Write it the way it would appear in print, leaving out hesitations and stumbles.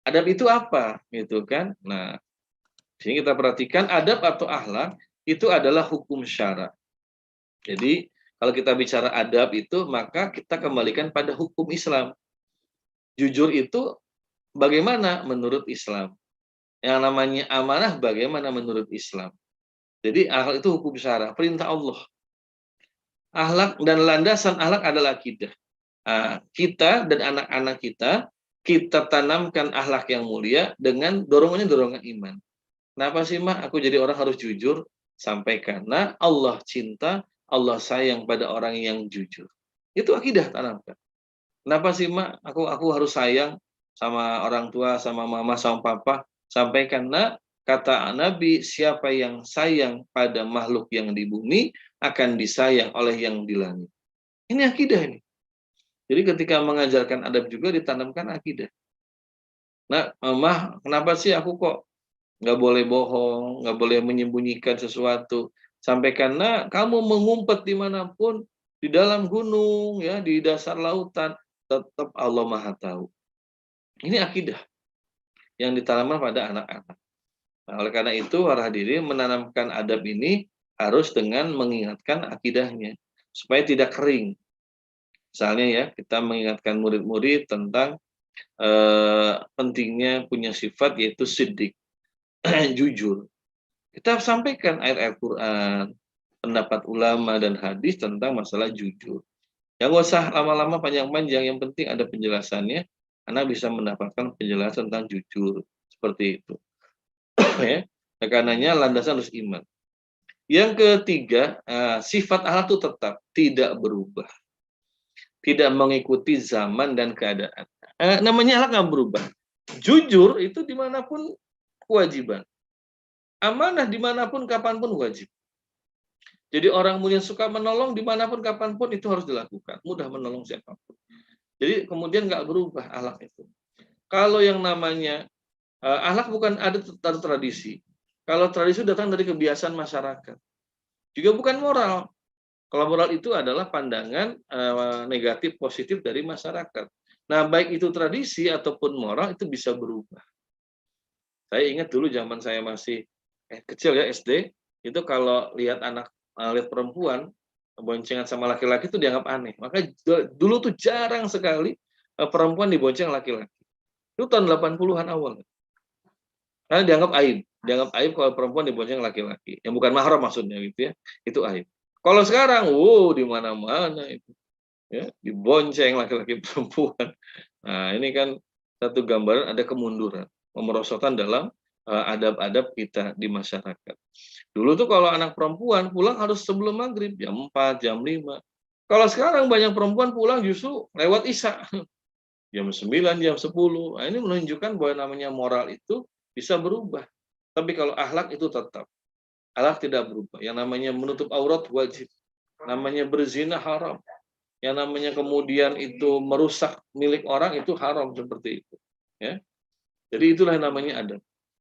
Adab itu apa? Gitu kan. Nah, sini kita perhatikan adab atau akhlak itu adalah hukum syara. Jadi, kalau kita bicara adab itu, maka kita kembalikan pada hukum Islam. Jujur itu bagaimana menurut Islam? Yang namanya amanah bagaimana menurut Islam? Jadi, akhlak itu hukum syara, perintah Allah. Akhlak dan landasan akhlak adalah akidah. Kita dan anak-anak kita tanamkan akhlak yang mulia dengan dorongan iman. Kenapa sih, Mak? Aku jadi orang harus jujur. Sampaikan. Nah, Allah cinta, Allah sayang pada orang yang jujur. Itu akidah tanamkan. Kenapa sih, Mak? Aku harus sayang sama orang tua, sama mama, sama papa. Sampaikan. Nah, kata Nabi, siapa yang sayang pada makhluk yang di bumi akan disayang oleh yang di langit. Ini akidah ini. Jadi ketika mengajarkan adab juga ditanamkan akidah. Nah, Mah, kenapa sih aku kok nggak boleh bohong, nggak boleh menyembunyikan sesuatu? Sampaikan, nah, kamu mengumpet dimanapun, di dalam gunung, ya, di dasar lautan, tetap Allah Maha Tahu. Ini akidah yang ditanamkan pada anak-anak. Nah, oleh karena itu, para hadirin menanamkan adab ini harus dengan mengingatkan akidahnya, supaya tidak kering. Misalnya ya, kita mengingatkan murid-murid tentang pentingnya punya sifat yaitu siddiq, jujur. Kita sampaikan ayat-ayat Quran, pendapat ulama dan hadis tentang masalah jujur. Yang nggak usah lama-lama panjang-panjang, yang penting ada penjelasannya, Anda bisa mendapatkan penjelasan tentang jujur. Seperti itu. Ya. Karenanya landasan harus iman. Yang ketiga, sifat Allah itu tetap tidak berubah. Tidak mengikuti zaman dan keadaan. Namanya Allah nggak berubah. Jujur itu dimanapun kewajiban. Amanah dimanapun, kapanpun wajib. Jadi orang yang suka menolong dimanapun, kapanpun itu harus dilakukan. Mudah menolong siapapun. Jadi kemudian nggak berubah akhlak itu. Kalau yang namanya akhlak bukan ada tradisi. Kalau tradisi datang dari kebiasaan masyarakat. Juga bukan moral. Kalau moral itu adalah pandangan negatif positif dari masyarakat. Nah, baik itu tradisi ataupun moral itu bisa berubah. Saya ingat dulu zaman saya masih kecil ya, SD, itu kalau lihat lihat perempuan boncengan sama laki-laki itu dianggap aneh. Maka dulu tuh jarang sekali perempuan dibonceng laki-laki. Itu tahun 80-an awal. Karena dianggap aib kalau perempuan dibonceng laki-laki. Yang bukan mahram maksudnya gitu ya. Itu aib. Kalau sekarang, di mana-mana itu. Ya, dibonceng laki-laki perempuan. Nah, ini kan satu gambaran ada kemunduran, pemerosotan dalam adab-adab kita di masyarakat. Dulu tuh kalau anak perempuan pulang harus sebelum maghrib, jam 4, jam 5. Kalau sekarang banyak perempuan pulang justru lewat isya, jam 9, jam 10. Nah, ini menunjukkan bahwa namanya moral itu bisa berubah. Tapi kalau akhlak itu tetap. Akhlak tidak berubah. Yang namanya menutup aurat wajib. Namanya berzina haram. Yang namanya kemudian itu merusak milik orang itu haram seperti itu. Ya. Jadi itulah yang namanya adab.